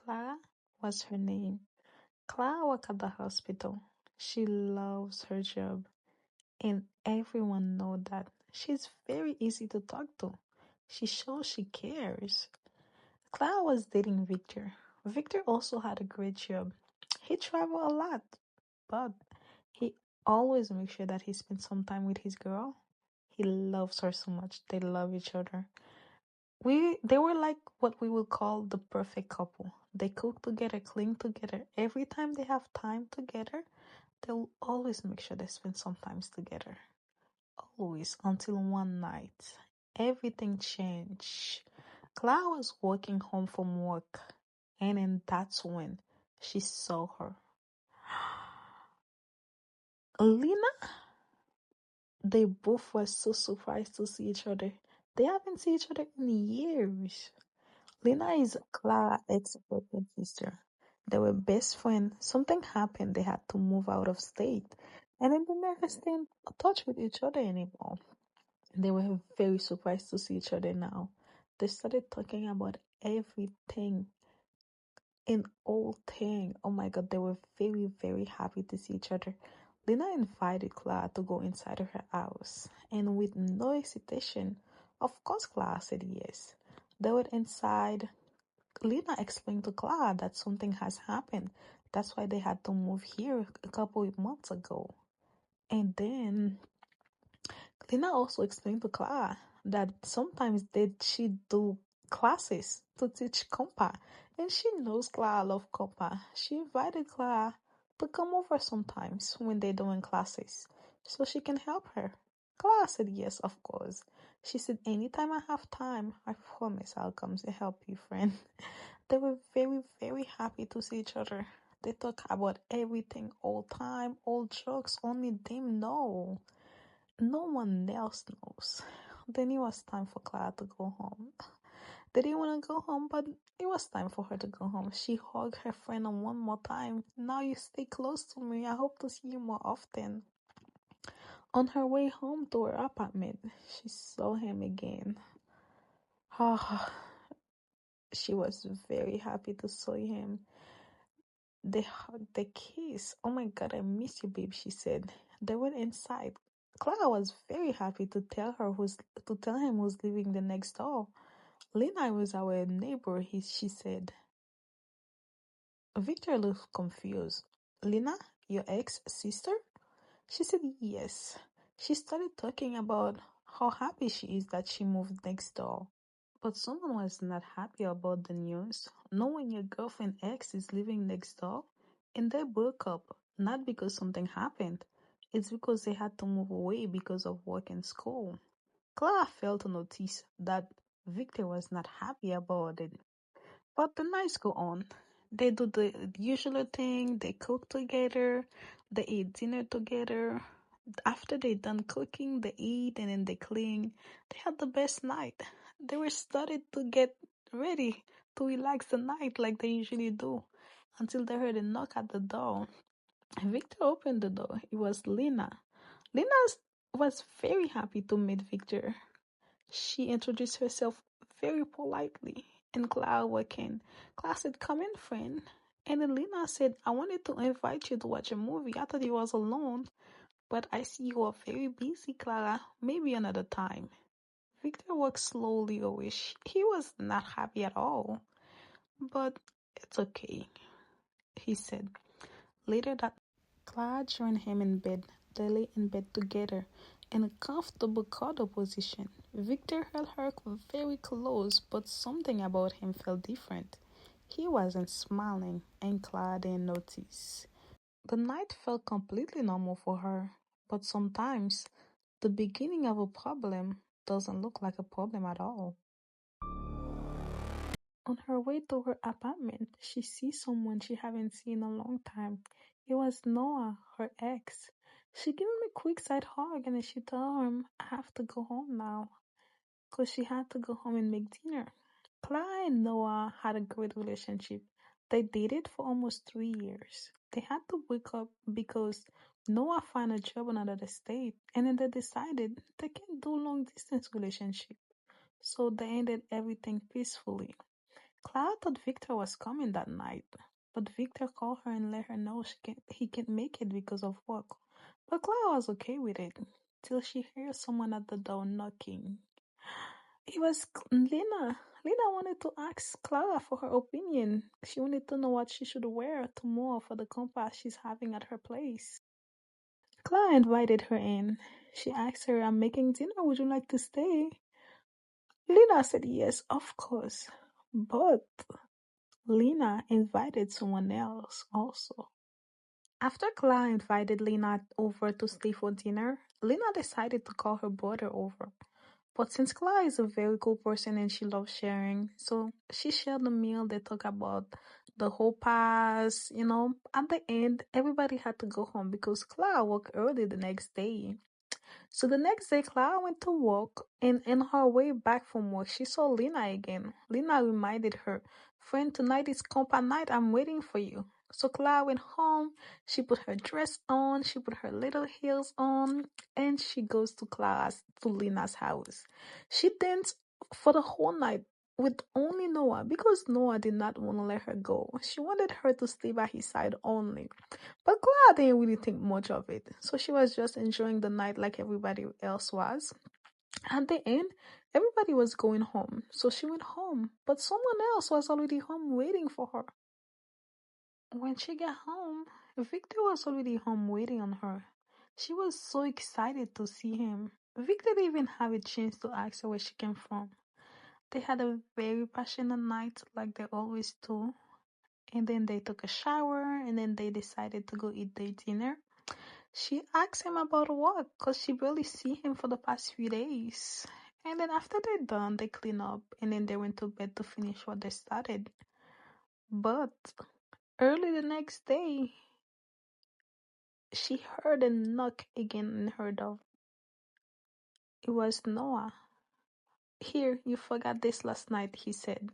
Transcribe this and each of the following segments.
Clara was her name. Clara worked at the hospital. She loves her job, and everyone knows that. She's very easy to talk to. She shows she cares. Clara was dating Victor. Victor also had a great job. He traveled a lot, but he always makes sure that he spends some time with his girl. He loves her so much. They love each other. They were like what we would call the perfect couple. They cook together, clean together. Every time they have time together, they'll always make sure they spend some time together. Always, until one night. Everything changed. Clara was walking home from work, and then that's when she saw her. Lena, they both were so surprised to see each other. They haven't seen each other in years. Lena is Clara's ex-boyfriend sister. They were best friends. Something happened. They had to move out of state. And then they never stay in touch with each other anymore. They were very surprised to see each other now. They started talking about everything and all thing. Oh my god, they were very, very happy to see each other. Lena invited Clara to go inside her house, and with no hesitation, of course Clara said yes. They went inside. Lena explained to Clara that something has happened. That's why they had to move here a couple of months ago. And then Lena also explained to Clara that sometimes she do classes to teach compa, and she knows Clara love compa. She invited Clara to come over sometimes when they're doing classes, so she can help her. Clara said yes, of course. She said, anytime I have time, I promise I'll come to help you, friend. They were very, very happy to see each other. They talk about everything all time, all jokes, only them know. No one else knows. Then it was time for Clara to go home. They didn't want to go home, but it was time for her to go home. She hugged her friend one more time. Now you stay close to me. I hope to see you more often. On her way home to her apartment, she saw him again. Ah, she was very happy to see him. They hugged, they kissed. Oh my god, I miss you, babe, she said. They went inside. Clara was very happy to tell him who's living the next door. Lena was our neighbor, she said. Victor looked confused. Lena, your ex-sister? She said yes. She started talking about how happy she is that she moved next door. But someone was not happy about the news, knowing your girlfriend ex is living next door, and they broke up, not because something happened. It's because they had to move away because of work and school. Clara failed to notice that Victor was not happy about it. But the nights go on. They do the usual thing, they cook together, they eat dinner together. After they done cooking, they eat and then they clean. They had the best night. They were started to get ready to relax the night like they usually do until they heard a knock at the door. Victor opened the door. It was Lena. Lena was very happy to meet Victor. She introduced herself very politely, and Clara walked in. Clara said, come in, friend. And then Lena said, I wanted to invite you to watch a movie. I thought you was alone, but I see you are very busy, Clara. Maybe another time. Victor walked slowly away. He was not happy at all. But it's okay, he said. Later that Clara joined him in bed. They lay in bed together in a comfortable cuddle position. Victor held her very close, but something about him felt different. He wasn't smiling, and Clara didn't notice. The night felt completely normal for her, but sometimes the beginning of a problem doesn't look like a problem at all. On her way to her apartment, she sees someone she haven't seen in a long time. It was Noah, her ex. She gave him a quick side hug and then she told him, I have to go home now, because she had to go home and make dinner. Clara and Noah had a great relationship. They dated for almost 3 years. They had to break up because Noah found a job in another state, and then they decided they can't do long distance relationship. So they ended everything peacefully. Clara thought Victor was coming that night, but Victor called her and let her know he can't make it because of work. But Clara was okay with it, till she heard someone at the door knocking. It was Lena. Lena wanted to ask Clara for her opinion. She wanted to know what she should wear tomorrow for the compass she's having at her place. Clara invited her in. She asked her, "I'm making dinner. Would you like to stay?" Lena said yes, of course. But Lena invited someone else also. After Clara invited Lena over to stay for dinner, Lena decided to call her brother over. But since Clara is a very cool person and she loves sharing, so she shared the meal. They talked about the whole past. At the end, everybody had to go home because Clara worked early the next day. So the next day, Clara went to work, and on her way back from work, she saw Lena again. Lena reminded her, "Friend, tonight is compa night. I'm waiting for you." So Clara went home. She put her dress on. She put her little heels on, and she goes to Lena's house. She danced for the whole night with only Noah because Noah did not want to let her go. She wanted her to stay by his side only. But Clara didn't really think much of it, so she was just enjoying the night like everybody else was. At the end, everybody was going home, so she went home, but someone else was already home waiting for her. When she got home, Victor was already home waiting on her. She was so excited to see him. Victor didn't even have a chance to ask her where she came from. They had a very passionate night like they always do. And then they took a shower, and then they decided to go eat their dinner. She asked him about work because she barely see him for the past few days. And then after they're done, they clean up and then they went to bed to finish what they started. But early the next day, she heard a knock again in her door. It was Noah. "Here, you forgot this last night," he said.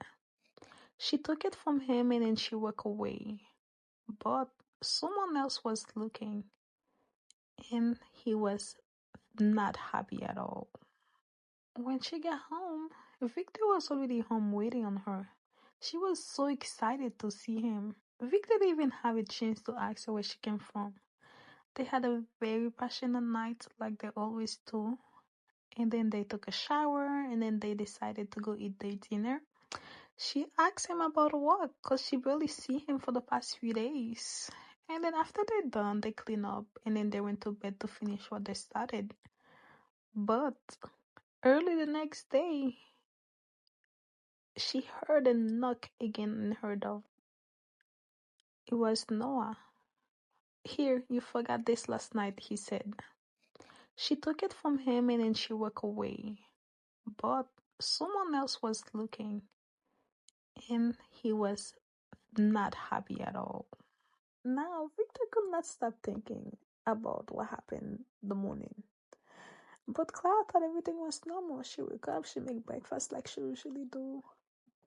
She took it from him and then she walked away. But someone else was looking, and he was not happy at all. When she got home, Victor was already home waiting on her. She was so excited to see him. Victor didn't even have a chance to ask her where she came from. They had a very passionate night like they always do. And then they took a shower and then they decided to go eat their dinner. She asked him about work because she barely see him for the past few days. And then after they're done, they clean up and then they went to bed to finish what they started. But early the next day, she heard a knock again in her door. It was Noah. "Here, you forgot this last night," he said. She took it from him and then she walked away. But someone else was looking, and he was not happy at all. Now, Victor could not stop thinking about what happened the morning. But Clara thought everything was normal. She woke up, she make breakfast like she usually do.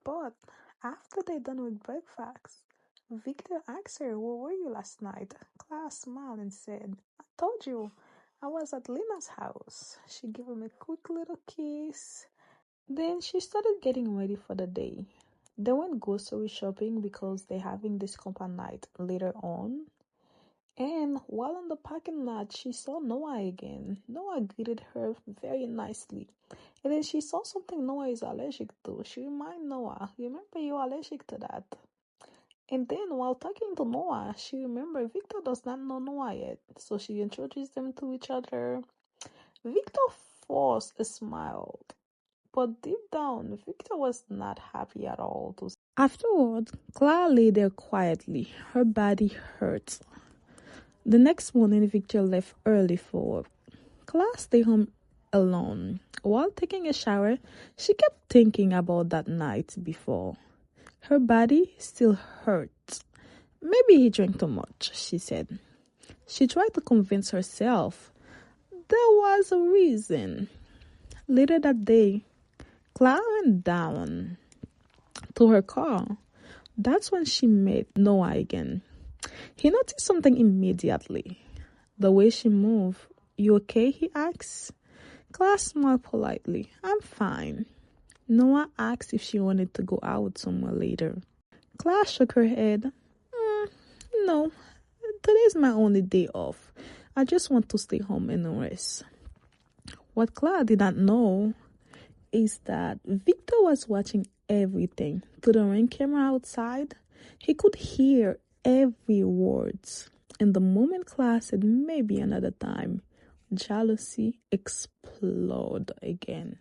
But after they done with breakfast, Victor asked her, "Where were you last night?" Clara smiled and said, "I told you, I was at Lena's house." She gave him a quick little kiss. Then she started getting ready for the day. They went grocery shopping because they're having this compound night later on. And while in the parking lot, she saw Noah again. Noah greeted her very nicely. And then she saw something Noah is allergic to. She reminded Noah, "Remember, you're allergic to that." And then while talking to Noah, she remembered Victor does not know Noah yet. So she introduced them to each other. Victor forced a smile. But deep down, Victor was not happy at all. Afterward, Clara lay there quietly. Her body hurt. The next morning, Victor left early for work. Clara stayed home alone. While taking a shower, she kept thinking about that night before. Her body still hurt. "Maybe he drank too much," she said. She tried to convince herself there was a reason. Later that day, Clara went down to her car. That's when she met Noah again. He noticed something immediately. The way she moved. "You okay?" he asked. Clara smiled politely. "I'm fine." Noah asked if she wanted to go out somewhere later. Clara shook her head. No, today's my only day off. I just want to stay home and rest. What Clara did not know is that Victor was watching everything through the ring camera outside. He could hear every word. And the moment Clara said maybe another time, jealousy exploded again.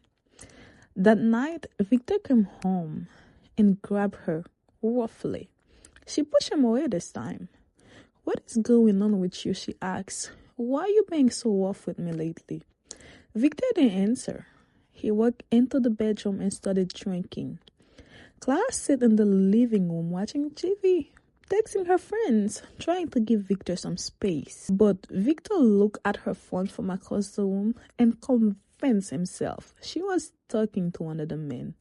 That night, Victor came home and grabbed her roughly. She pushed him away this time. What is going on with you? She asked. Why are you being so rough with me lately? Victor didn't answer. He walked into the bedroom and started drinking. Clara sat in the living room watching TV, texting her friends, trying to give Victor some space. But Victor looked at her phone from across the room and convinced himself she was talking to one of the men.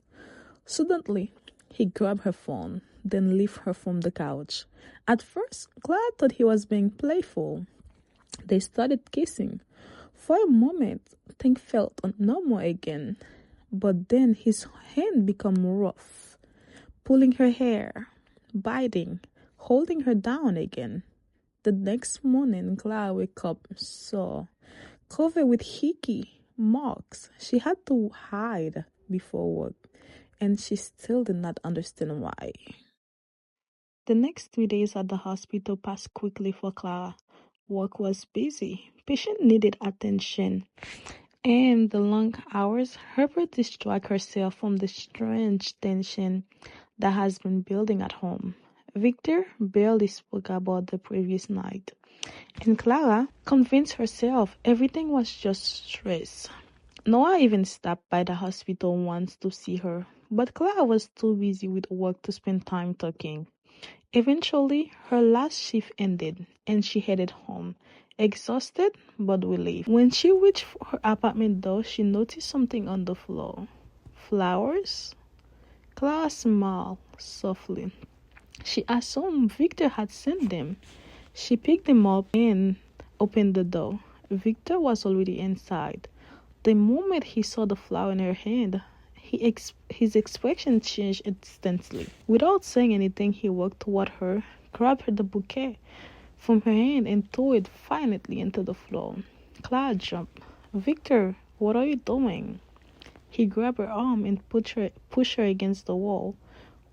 Suddenly, he grabbed her phone, then lifted her from the couch. At first, Clara thought he was being playful. They started kissing. For a moment, things felt normal again. But then his hand became rough, pulling her hair, biting, holding her down again. The next morning, Clara woke up sore, covered with hickey marks. She had to hide before work, and she still did not understand why. The next 3 days at the hospital passed quickly for Clara. Work was busy, patient needed attention, and the long hours helped her distract herself from the strange tension that has been building at home. Victor barely spoke about the previous night, and Clara convinced herself everything was just stress. Noah even stopped by the hospital once to see her, but Clara was too busy with work to spend time talking. Eventually, her last shift ended, and she headed home, exhausted but relieved. When she reached her apartment door, she noticed something on the floor. Flowers? Clara smiled softly. She assumed Victor had sent them. She picked them up and opened the door. Victor was already inside. The moment he saw the flower in her hand, his expression changed instantly. Without saying anything, he walked toward her, grabbed the bouquet from her hand, and threw it violently into the floor. Clara jumped. Victor, what are you doing? He grabbed her arm and pushed her against the wall.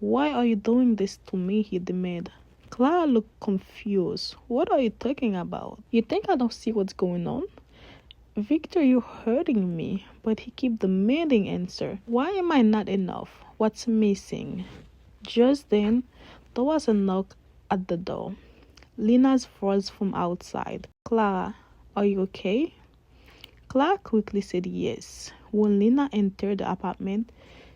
Why are you doing this to me? He demanded. Clara looked confused. What are you talking about? You think I don't see what's going on? Victor, you're hurting me, but he kept demanding answer. Why am I not enough? What's missing? Just then, there was a knock at the door. Lina's voice from outside. Clara, are you okay? Clara quickly said yes. When Lina entered the apartment,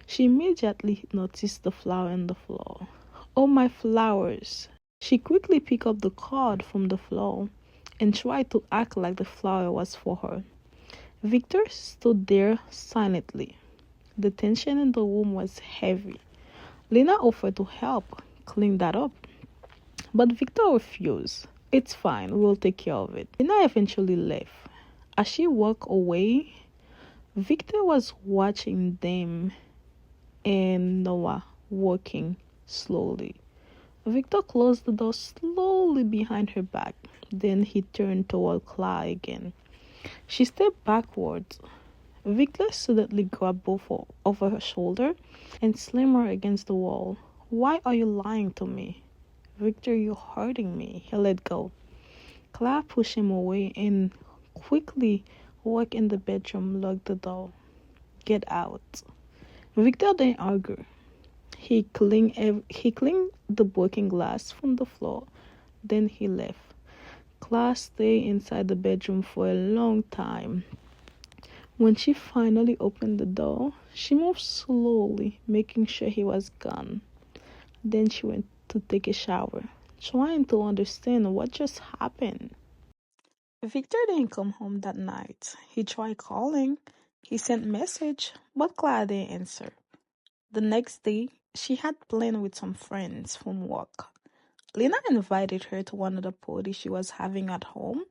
she immediately noticed the flower on the floor. Oh, my flowers! She quickly picked up the card from the floor and tried to act like the flower was for her. Victor stood there silently. The tension in the room was heavy. Lina offered to help clean that up, but Victor refused. It's fine, we'll take care of it. Lina eventually left. As she walked away, Victor was watching them and Noah walking slowly. Victor closed the door slowly behind her back. Then he turned toward Clara again. She stepped backwards. Victor suddenly grabbed both over her shoulder and slammed her against the wall. Why are you lying to me? Victor, you're hurting me. He let go. Clara pushed him away and quickly walked in the bedroom, locked the door. Get out. Victor didn't argue. He cleaned the broken glass from the floor. Then he left. Clara stayed inside the bedroom for a long time. When she finally opened the door, she moved slowly, making sure he was gone. Then she went to take a shower, trying to understand what just happened. Victor didn't come home that night. He tried calling. He sent message, but Clara didn't answer. The next day, she had planned with some friends from work. Lina invited her to one of the parties she was having at home,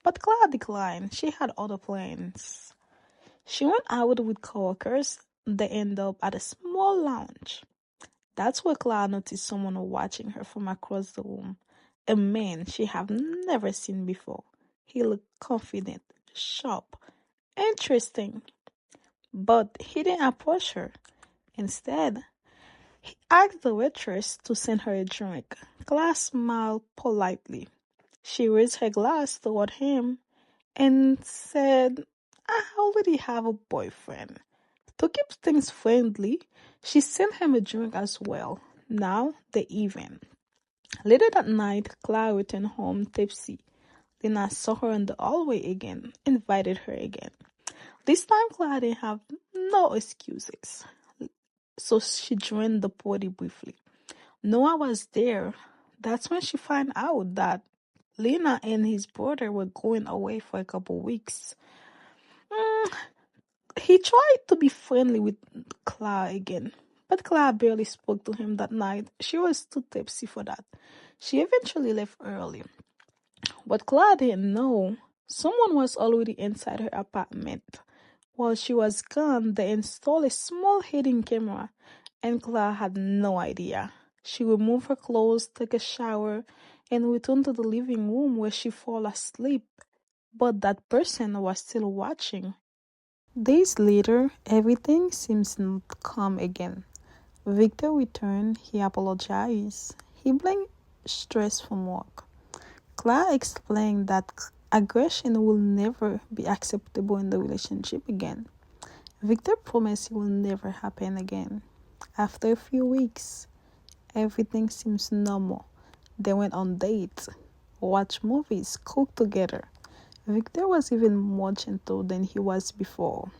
but Clara declined. She had other plans. She went out with coworkers they end up at a small lounge. That's where Clara noticed someone watching her from across the room. A man she had never seen before. He looked confident, sharp, interesting, but he didn't approach her. Instead, he asked the waitress to send her a drink. Clara smiled politely. She raised her glass toward him and said, I already have a boyfriend. To keep things friendly, she sent him a drink as well. Now they're even. Later that night, Clara returned home tipsy. Lena saw her in the hallway again, invited her again. This time, Clara didn't have no excuses, so she joined the party briefly. Noah was there. That's when she found out that Lena and his brother were going away for a couple weeks. Mm, he tried to be friendly with Clara again, but Clara barely spoke to him that night. She was too tipsy for that. She eventually left early. What Clara didn't know, someone was already inside her apartment. While she was gone, they installed a small hidden camera, and Clara had no idea. She removed her clothes, took a shower, and returned to the living room where she fell asleep. But that person was still watching. Days later, everything seems not calm again. Victor returned, he apologized. He blamed stress from work. Clara explained that aggression will never be acceptable in the relationship again. Victor promised it will never happen again. After a few weeks, everything seems normal. They went on dates, watched movies, cooked together. Victor was even more gentle than he was before.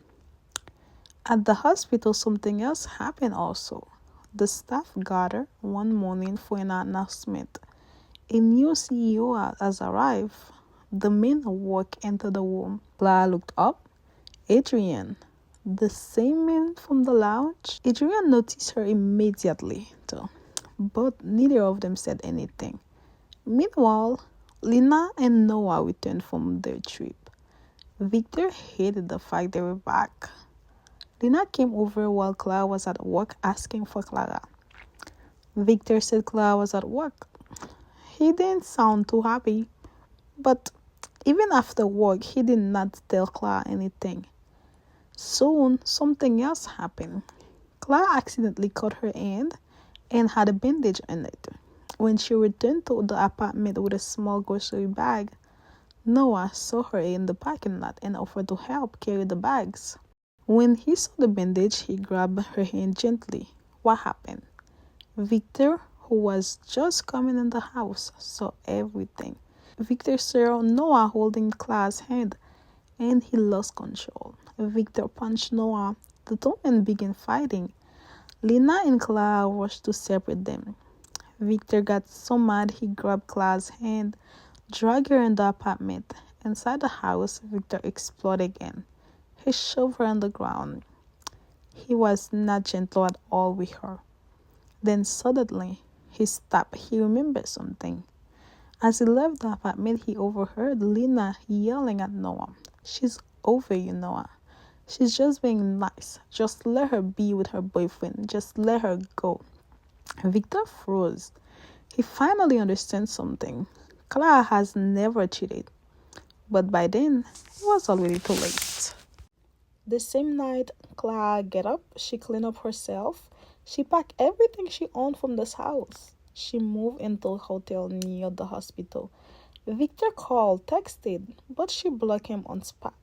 At the hospital, something else happened also. The staff gathered one morning for an announcement. A new CEO has arrived. The men walked into the room. Clara looked up. Adrienne, the same man from the lounge. Adrienne noticed her immediately, too, but neither of them said anything. Meanwhile, Lena and Noah returned from their trip. Victor hated the fact they were back. Lena came over while Clara was at work asking for Clara. Victor said Clara was at work. He didn't sound too happy, but even after work, he did not tell Clara anything. Soon, something else happened. Clara accidentally cut her hand and had a bandage on it. When she returned to the apartment with a small grocery bag, Noah saw her in the parking lot and offered to help carry the bags. When he saw the bandage, he grabbed her hand gently. What happened? Victor, who was just coming in the house, saw everything. Victor saw Noah holding Clara's hand, and he lost control. Victor punched Noah. The two men began fighting. Lena and Clara rushed to separate them. Victor got so mad he grabbed Clara's hand, dragged her in the apartment. Inside the house, Victor exploded again. He shoved her on the ground. He was not gentle at all with her. Then suddenly, he stopped. He remembered something. As he left the apartment, he overheard Lena yelling at Noah. She's over you, Noah. She's just being nice. Just let her be with her boyfriend. Just let her go. Victor froze. He finally understood something. Clara has never cheated. But by then, it was already too late. The same night, Clara got up. She cleaned up herself. She packed everything she owned from this house. She moved into a hotel near the hospital. Victor called, texted, but she blocked him on spot.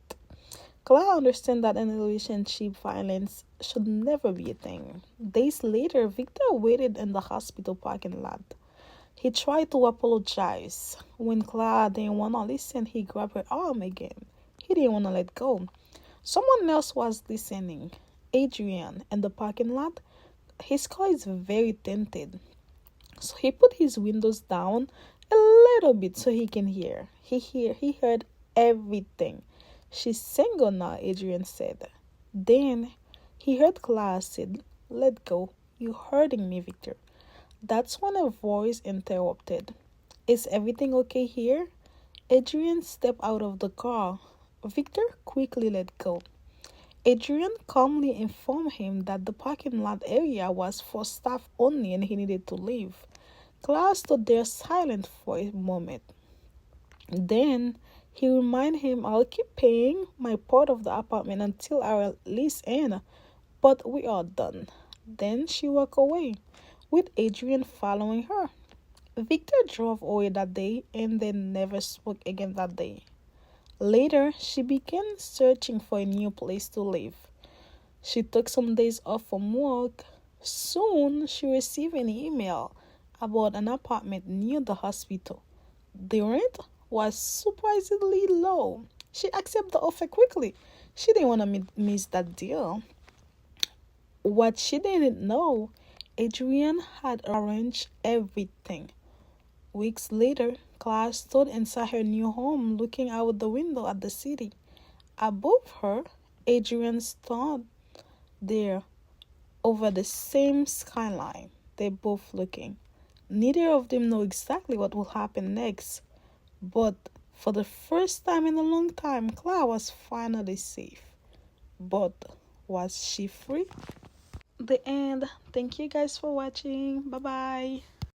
Clara understood that in a relationship, violence should never be a thing. Days later, Victor waited in the hospital parking lot. He tried to apologize. When Clara didn't want to listen, he grabbed her arm again. He didn't want to let go. Someone else was listening. Adrian, in the parking lot. His car is very tinted. So he put his windows down a little bit so he can hear. He heard everything. She's single now, Adrian said. Then he heard Clara said, let go. You're hurting me, Victor. That's when a voice interrupted. Is everything okay here? Adrian stepped out of the car. Victor quickly let go. Adrian calmly informed him that the parking lot area was for staff only and he needed to leave. Clara stood there silent for a moment. Then he reminded him, I'll keep paying my part of the apartment until our lease ends, but we are done. Then she walked away, with Adrian following her. Victor drove away that day and then never spoke again that day. Later, she began searching for a new place to live. She took some days off from work. Soon, she received an email about an apartment near the hospital. The rent was surprisingly low. She accepted the offer quickly. She didn't want to miss that deal. What she didn't know, Adrian had arranged everything. Weeks later, Clara stood inside her new home looking out the window at the city. Above her, Adrian stood there over the same skyline. They both looking. Neither of them know exactly what will happen next, but for the first time in a long time, Clara was finally safe. But was she free? The end. Thank you guys for watching. Bye bye.